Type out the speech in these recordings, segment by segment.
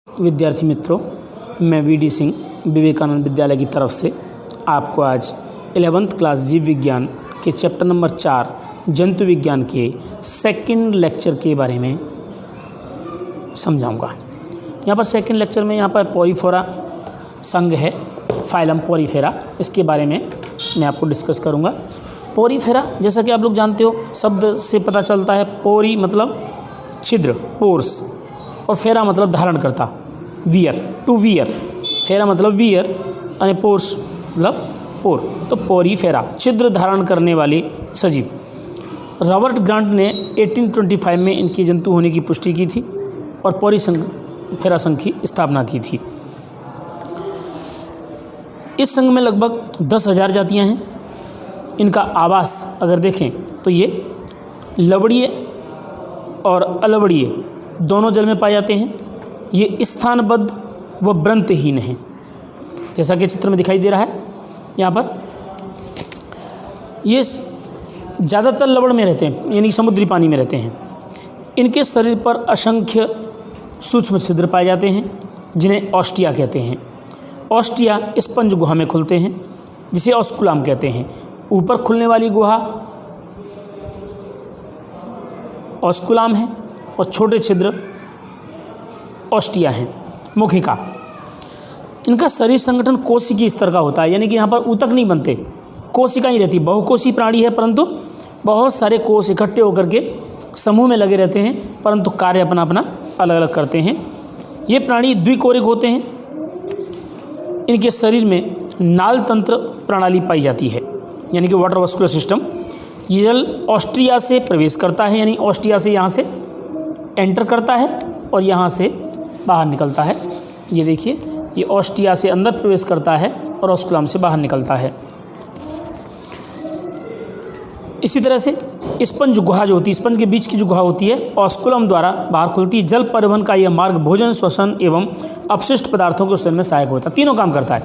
विद्यार्थी मित्रों, मैं वीडी सिंह विवेकानंद विद्यालय की तरफ से आपको आज 11th क्लास जीव विज्ञान के चैप्टर नंबर 4 जंतु विज्ञान के सेकंड लेक्चर के बारे में समझाऊंगा। यहाँ पर सेकंड लेक्चर में यहाँ पर पोरीफेरा संघ है, फाइलम पोरीफेरा, इसके बारे में मैं आपको डिस्कस करूँगा। पोरीफेरा जैसा कि आप लोग जानते हो, शब्द से पता चलता है। पोरी मतलब छिद्र, पोर्स, और फेरा मतलब धारण करता, वियर, टू वियर। फेरा मतलब वियर और पोर्स मतलब पोर, तो पोरीफेरा छिद्र धारण करने वाले सजीव। रॉबर्ट ग्रांट ने 1825 में इनके जंतु होने की पुष्टि की थी और पोरीफेरा संघ की स्थापना की थी। इस संघ में लगभग 10,000 जातियां हैं। इनका आवास अगर देखें तो ये लवणीय और अलवणीय दोनों जल में पाए जाते हैं। ये स्थानबद्ध व व्रंतहीन हैं, जैसा कि चित्र में दिखाई दे रहा है। यहाँ पर ये ज़्यादातर लवण में रहते हैं, यानी समुद्री पानी में रहते हैं। इनके शरीर पर असंख्य सूक्ष्म छिद्र पाए जाते हैं, जिन्हें ऑस्टिया कहते हैं। ऑस्टिया स्पंज गुहा में खुलते हैं, जिसे ऑस्कुलम कहते हैं। ऊपर खुलने वाली गुहा ऑस्कुलम है और छोटे छिद्र ऑस्टिया हैं, मुखिका। इनका शरीर संगठन कोशिकीय स्तर का होता है, यानी कि यहाँ पर ऊतक नहीं बनते, कोशिका ही रहती। बहुकोषीय प्राणी है, परंतु बहुत सारे कोष इकट्ठे होकर के समूह में लगे रहते हैं, परंतु कार्य अपना अपना अलग अलग करते हैं। ये प्राणी द्विकोरिक होते हैं। इनके शरीर में नाल तंत्र प्रणाली पाई जाती है, यानी कि वाटर वास्कुलर सिस्टम। ये जल ऑस्ट्रिया से प्रवेश करता है, यानी ऑस्ट्रिया से यहाँ से एंटर करता है और यहाँ से बाहर निकलता है। ये देखिए, ये ऑस्ट्रिया से अंदर प्रवेश करता है और ऑस्कुलम से बाहर निकलता है। इसी तरह से स्पंज गुहा जो होती है, स्पंज के बीच की जो गुहा होती है, ऑस्कुलम द्वारा बाहर खुलती है। जल परिवहन का यह मार्ग भोजन, श्वसन एवं अपशिष्ट पदार्थों के शोषण में सहायक होता है। तीनों काम करता है।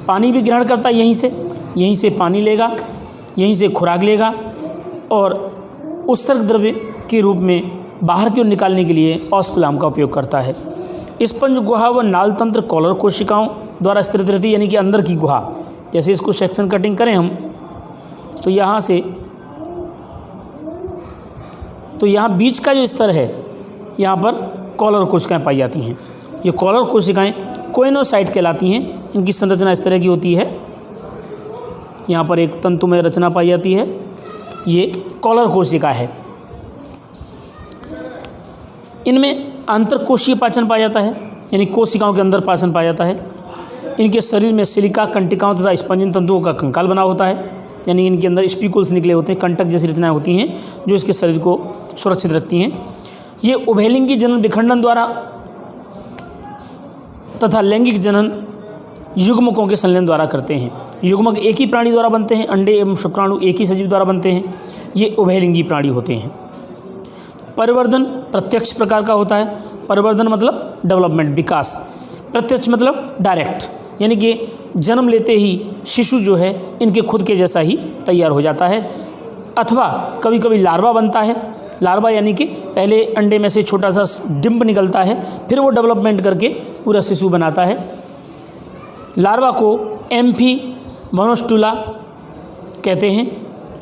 पानी भी ग्रहण करता है यहीं से पानी लेगा, यहीं से खुराक लेगा, और उत्सर्ग द्रव्य के रूप में बाहर की ओर निकालने के लिए ऑस्कुलम का उपयोग करता है। स्पंज गुहा व नाल तंत्र कॉलर कोशिकाओं द्वारा स्थित रहती है, यानी कि अंदर की गुहा। जैसे इसको सेक्शन कटिंग करें हम, तो यहाँ बीच का जो स्तर है, यहाँ पर कॉलर कोशिकाएं पाई जाती हैं। ये कॉलर कोशिकाएं कोइनोसाइट कहलाती हैं। इनकी संरचना इस तरह की होती है। यहाँ पर एक तंतुमय रचना पाई जाती है, ये कॉलर कोशिका है। इनमें अंतरकोशीय पाचन पाया जाता है, यानी कोशिकाओं के अंदर पाचन पाया जाता है। इनके शरीर में सिलिका, कंटिकाओं तथा स्पंजिन तंतुओं का कंकाल बना होता है, यानी इनके अंदर स्पीकुल्स निकले होते हैं, कंटक जैसी रचनाएं होती हैं जो इसके शरीर को सुरक्षित रखती हैं। ये उभयलिंगी जनन विखंडन द्वारा तथा लैंगिक जनन युग्मकों के संलयन द्वारा करते हैं। युग्मक एक ही प्राणी द्वारा बनते हैं, अंडे एवं शुक्राणु एक ही सजीव द्वारा बनते हैं। ये उभयलिंगी प्राणी होते हैं। परिवर्धन प्रत्यक्ष प्रकार का होता है। परिवर्धन मतलब डेवलपमेंट, विकास। प्रत्यक्ष मतलब डायरेक्ट, यानी कि जन्म लेते ही शिशु जो है इनके खुद के जैसा ही तैयार हो जाता है, अथवा कभी कभी लार्वा बनता है। लार्वा यानी कि पहले अंडे में से छोटा सा डिंब निकलता है, फिर वो डेवलपमेंट करके पूरा शिशु बनाता है। लार्वा को एम्फी वनोस्टुला कहते हैं।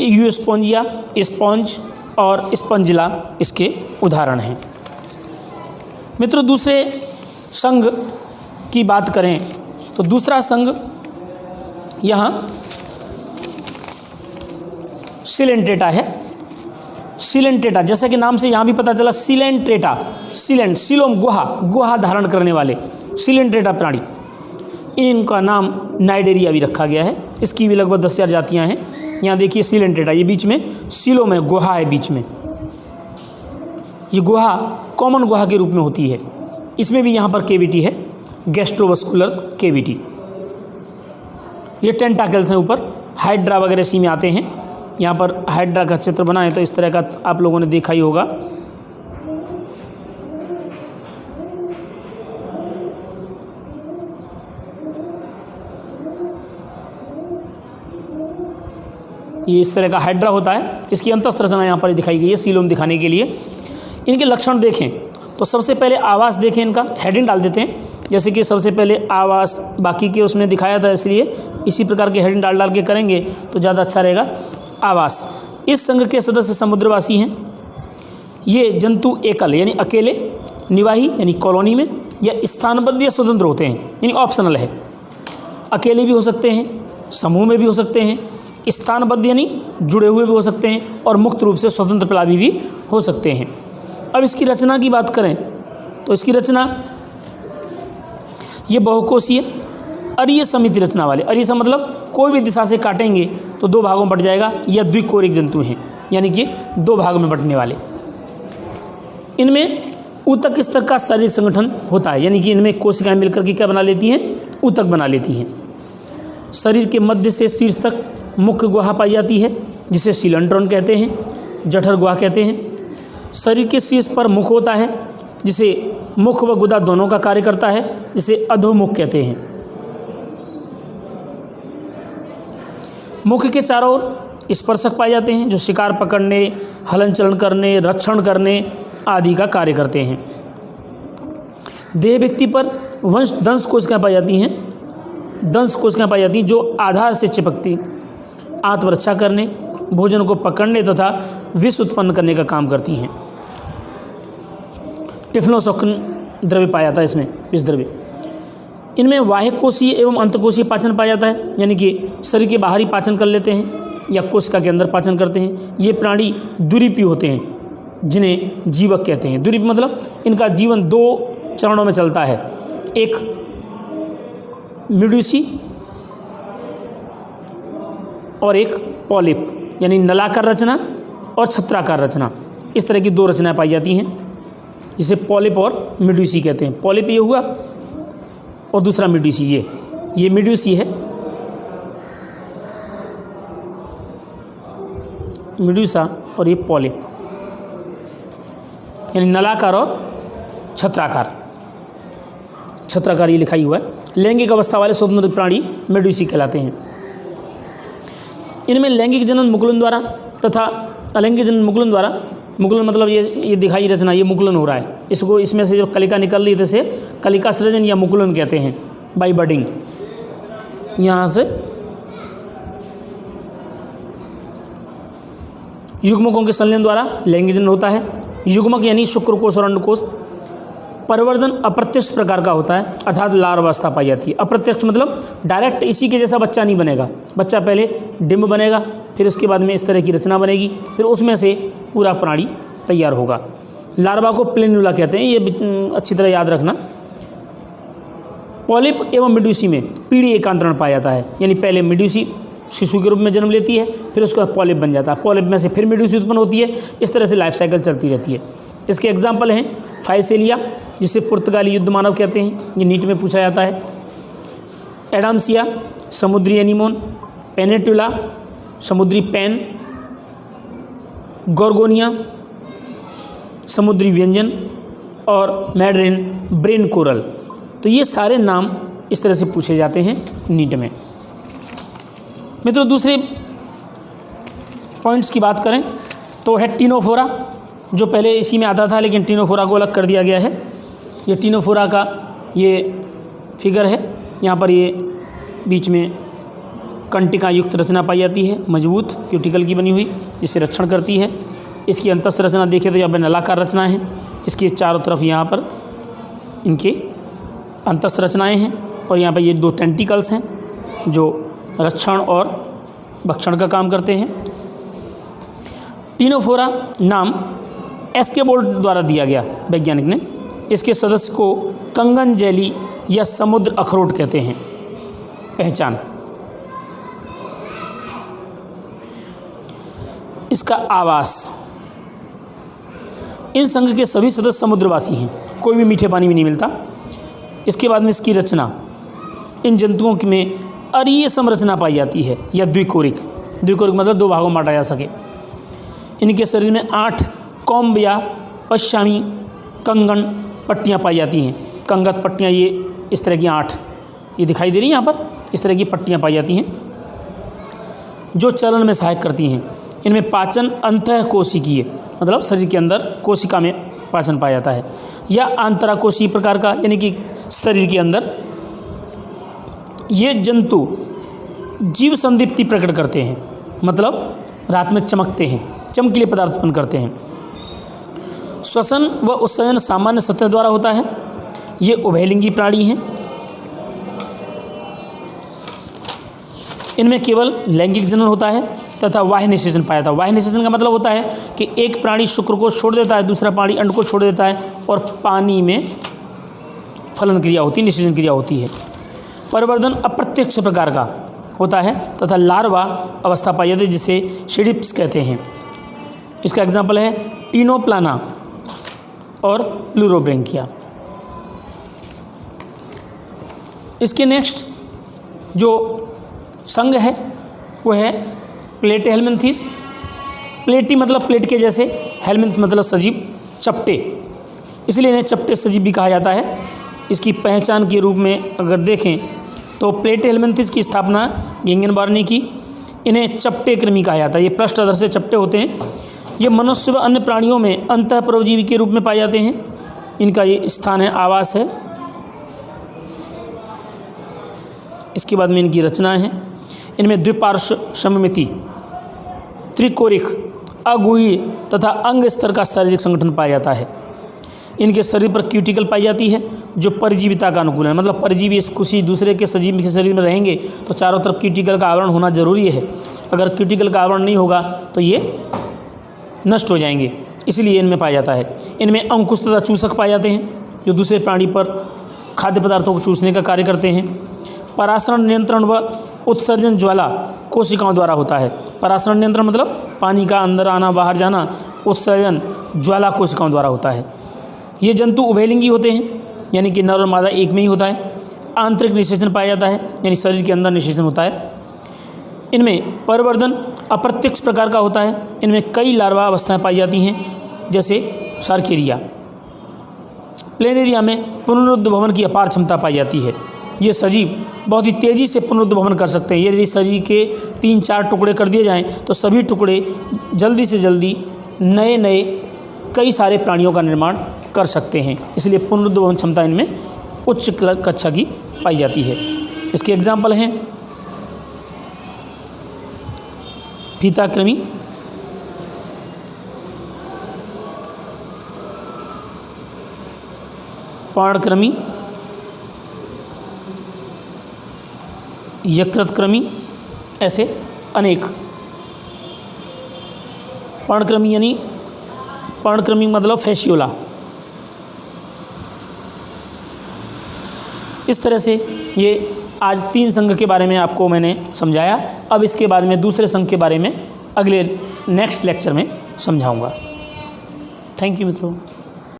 यूस्पोंजिया, स्पॉन्ज और स्पंजिला इसके उदाहरण हैं। मित्रों, दूसरे संघ की बात करें तो दूसरा संघ यहाँ सिलेंट्रेटा है। सिलेंट्रेटा, जैसा कि नाम से यहाँ भी पता चला, सिलेंट्रेटा, सिलोम गुहा धारण करने वाले सिलेंट्रेटा प्राणी, इनका नाम नाइडेरिया भी रखा गया है। इसकी भी लगभग 10,000 जातियाँ हैं। यहाँ देखिए सिलेंट्रेटा, ये बीच में सिलोम है, गुहा है बीच में। ये गुहा कॉमन गुहा के रूप में होती है। इसमें भी यहाँ पर केविटी है, गैस्ट्रोवस्कुलर केविटी। ये टेंटाकल्स हैं ऊपर, हाइड्रा वगैरह इसी में आते हैं। यहाँ पर हाइड्रा का चित्र बना है, तो इस तरह का आप लोगों ने देखा ही होगा। ये इस तरह का हाइड्रा होता है। इसकी अंतस्थ रचना यहाँ पर दिखाई गई है सीलोम दिखाने के लिए। इनके लक्षण देखें तो सबसे पहले आवास देखें, इनका हेडिंग डाल देते हैं। जैसे कि सबसे पहले आवास, बाकी के उसमें दिखाया था, इसलिए इसी प्रकार के हेडिंग डाल के करेंगे तो ज़्यादा अच्छा रहेगा। आवास, इस संघ के सदस्य समुद्रवासी हैं। ये जंतु एकल यानी अकेले, निवाही यानी कॉलोनी में, या स्थानबद्ध या स्वतंत्र होते हैं, यानी ऑप्शनल है। अकेले भी हो सकते हैं, समूह में भी हो सकते हैं, स्थानबद्ध यानी जुड़े हुए भी हो सकते हैं, और मुक्त रूप से स्वतंत्र प्लावी भी हो सकते हैं। अब इसकी रचना की बात करें तो इसकी रचना ये बहुकोशीय अरीय समिति रचना वाले, अरीय सा मतलब कोई भी दिशा से काटेंगे तो दो भागों में बट जाएगा, या द्विकोरिक जंतु हैं, यानी कि दो भागों में बंटने वाले। इनमें ऊतक स्तर का शारीरिक संगठन होता है, यानी कि इनमें कोशिकाएं मिलकर के क्या बना लेती हैं, ऊतक बना लेती हैं। शरीर के मध्य से शीर्ष तक मुख्य गुहा पाई जाती है, जिसे सीलेंट्रॉन कहते हैं, जठर गुहा कहते हैं। शरीर के शीर्ष पर मुख होता है, जिसे मुख व गुदा दोनों का कार्य करता है, जिसे अधोमुख कहते हैं। मुख के चारों ओर स्पर्शक पाए जाते हैं, जो शिकार पकड़ने, हलन चलन करने, रक्षण करने आदि का कार्य करते हैं। देह व्यक्ति पर दंश कोशिकाएं पाई जाती हैं, दंश कोशिकाएं पाई जाती हैं जो आधार से चिपकती, आत्मरक्षा करने, भोजन को पकड़ने तथा विष उत्पन्न करने का काम करती हैं। टिफ्लोसॉक्न द्रव्य पाया जाता है इसमें, विष द्रव्य। इनमें बाह्य कोशीय एवं अंतकोशीय पाचन पाया जाता है, यानी कि शरीर के बाहरी पाचन कर लेते हैं या कोशिका के अंदर पाचन करते हैं। ये प्राणी द्विरूपी होते हैं, जिन्हें जीवक कहते हैं। द्विरूपी मतलब इनका जीवन दो चरणों में चलता है, एक मेडुसी और एक पॉलिप, यानी नलाकार रचना और छत्राकार रचना। इस तरह की दो रचनाएं पाई जाती हैं, जिसे पॉलिप और मेडुसी कहते हैं। पॉलिप ये हुआ और दूसरा मेडुसी, ये मेडुसी है, मेडुसा, और ये पॉलिप, यानी नलाकार और छत्राकार। छत्राकार ये लिखा ही हुआ है। लैंगिक अवस्था वाले स्वतंत्र प्राणी मेडुसी कहलाते हैं। इनमें लैंगिक जनन मुकुलन द्वारा तथा अलैंगिक जनन मुकुलन द्वारा, मुकुलन मतलब ये दिखाई रचना, ये मुकुलन हो रहा है, इसको इसमें से जब कलिका निकल रही है जैसे कलिका सृजन या मुकुलन कहते हैं, बाई बडिंग। यहाँ से युग्मकों के संलयन द्वारा लैंगिक जनन होता है। युग्मक यानी शुक्रकोश और अंडकोश। परिवर्धन अप्रत्यक्ष प्रकार का होता है, अर्थात लार्वावस्था पाई जाती है। अप्रत्यक्ष मतलब डायरेक्ट इसी के जैसा बच्चा नहीं बनेगा, बच्चा पहले डिम्ब बनेगा, फिर उसके बाद में इस तरह की रचना बनेगी, फिर उसमें से पूरा प्राणी तैयार होगा। लार्वा को प्लेन्युला कहते हैं, ये अच्छी तरह याद रखना। पॉलिप एवं मेडुसी में पीढ़ी एकांतरण पाया जाता है, यानी पहले मेडुसी शिशु के रूप में जन्म लेती है, फिर उसके बाद पॉलिप बन जाता है, पॉलिप में से फिर मेडुसी उत्पन्न होती है। इस तरह से लाइफ साइकिल चलती रहती है। इसके एग्जाम्पल हैं फाइसेलिया, जिसे पुर्तगाली युद्ध मानव कहते हैं, ये नीट में पूछा जाता है। एडामसिया समुद्री एनीमोन, पेनेटुला समुद्री पैन, गोर्गोनिया समुद्री व्यंजन, और मैड्रिन ब्रेन कोरल। तो ये सारे नाम इस तरह से पूछे जाते हैं नीट में। मित्रों, दूसरे पॉइंट्स की बात करें तो है टीनोफोरा, जो पहले इसी में आता था, लेकिन टीनोफोरा को अलग कर दिया गया है। ये टीनोफोरा का ये फिगर है, यहाँ पर ये बीच में कंटिका युक्त रचना पाई जाती है, मजबूत क्यूटिकल की बनी हुई, जिससे रक्षण करती है। इसकी अंतस्थ रचना देखें तो यहाँ पर नलाकार रचनाएं हैं, इसके चारों तरफ यहाँ पर इनके अंतस्थ रचनाएं हैं, और यहाँ पर ये दो टेंटिकल्स हैं जो रक्षण और भक्षण का काम करते हैं। टीनोफोरा नाम एसके बोल्ट द्वारा दिया गया वैज्ञानिक ने। इसके सदस्य को कंगन जेली या समुद्र अखरोट कहते हैं। पहचान, इसका आवास, इन संघ के सभी सदस्य समुद्रवासी हैं, कोई भी मीठे पानी में नहीं मिलता। इसके बाद में इसकी रचना, इन जंतुओं में अरीय संरचना पाई जाती है या द्विकोरिक। द्विकोरिक मतलब दो भागों में बांटा जा सके। इनके शरीर में 8 कौम्ब या पश्चामी कंगन पट्टियाँ पाई जाती हैं। कंगत पट्टियाँ, ये इस तरह की 8 ये दिखाई दे रही हैं यहाँ पर, इस तरह की पट्टियाँ पाई जाती हैं जो चलन में सहायक करती हैं। इनमें पाचन अंतः कोशिकीय मतलब शरीर के अंदर कोशिका में पाचन पाया जाता है। या आंतराकोशीय प्रकार का, यानी कि शरीर के अंदर ये जंतु जीव संदीप्ति प्रकट करते हैं, मतलब रात में चमकते हैं, चमकीले पदार्थ उत्पन्न करते हैं। श्वसन व उत्सर्जन सामान्य सतह द्वारा होता है। ये उभयलिंगी प्राणी हैं। इनमें केवल लैंगिक जनन होता है तथा बाह्य निषेचन पाया जाता है। बाह्य निषेचन का मतलब होता है कि एक प्राणी शुक्र को छोड़ देता है, दूसरा प्राणी अंड को छोड़ देता है और पानी में फलन क्रिया होती है, निषेचन क्रिया होती है। परिवर्धन अप्रत्यक्ष प्रकार का होता है तथा लार्वा अवस्था पाई जाती है, जिसे शिडिप्स कहते हैं। इसका एग्जाम्पल है टीनोप्लाना और प्लूरोब्रेंकिया। इसके नेक्स्ट जो संघ है वो है प्लेटेहेल्मिन्थीस। प्लेटी मतलब प्लेट के जैसे, हेल्मिन्थ मतलब सजीव, चपटे, इसलिए इन्हें चपटे सजीव भी कहा जाता है। इसकी पहचान के रूप में अगर देखें तो प्लेटेहेल्मिन्थीस की स्थापना गेंगेनबार्ग ने की। इन्हें चपटे कृमि कहा जाता है। ये पृष्ठ अधर से चपटे होते हैं। ये मनुष्य व अन्य प्राणियों में अंतःपरजीवी के रूप में पाए जाते हैं। इनका ये स्थान है, आवास है। इसके बाद में इनकी रचना है। इनमें द्विपार्श्व सममिति, त्रिकोरिक, अगुही तथा अंग स्तर का शारीरिक संगठन पाया जाता है। इनके शरीर पर क्यूटिकल पाई जाती है जो परजीविता का अनुकूल है, मतलब परजीवी इस किसी दूसरे के सजीव के शरीर में रहेंगे तो चारों तरफ क्यूटिकल का आवरण होना जरूरी है। अगर क्यूटिकल का आवरण नहीं होगा तो ये नष्ट हो जाएंगे, इसलिए इनमें पाया जाता है। इनमें अंकुश तथा चूसक पाए जाते हैं जो दूसरे प्राणी पर खाद्य पदार्थों को चूसने का कार्य करते हैं। परासरण नियंत्रण व उत्सर्जन ज्वाला कोशिकाओं द्वारा होता है। परासरण नियंत्रण मतलब पानी का अंदर आना बाहर जाना, उत्सर्जन ज्वाला कोशिकाओं द्वारा होता है। ये जंतु उभयलिंगी होते हैं, यानी कि नर और मादा एक में ही होता है। आंतरिक निषेचन पाया जाता है, यानी शरीर के अंदर निषेचन होता है। इनमें परिवर्धन अप्रत्यक्ष प्रकार का होता है। इनमें कई लार्वा अवस्थाएं पाई जाती हैं, जैसे सार्केरिया। प्लेनेरिया में पुनरुद्भवन की अपार क्षमता पाई जाती है। ये सजीव बहुत ही तेज़ी से पुनरुद्भवन कर सकते हैं। यदि शरीर के 3-4 टुकड़े कर दिए जाएं तो सभी टुकड़े जल्दी से जल्दी नए नए कई सारे प्राणियों का निर्माण कर सकते हैं। इसलिए पुनरुद्भवन क्षमता इनमें उच्च कक्षा की पाई जाती है। इसके एग्जाम्पल हैं फीताकृमि, पर्णकृमि, यकृतकृमि, ऐसे अनेक। पर्णकृमि यानी पर्णकृमि मतलब फैसियोला। इस तरह से ये आज 3 संघ के बारे में आपको मैंने समझाया। अब इसके बाद में दूसरे संघ के बारे में अगले नेक्स्ट लेक्चर में समझाऊंगा। थैंक यू मित्रों।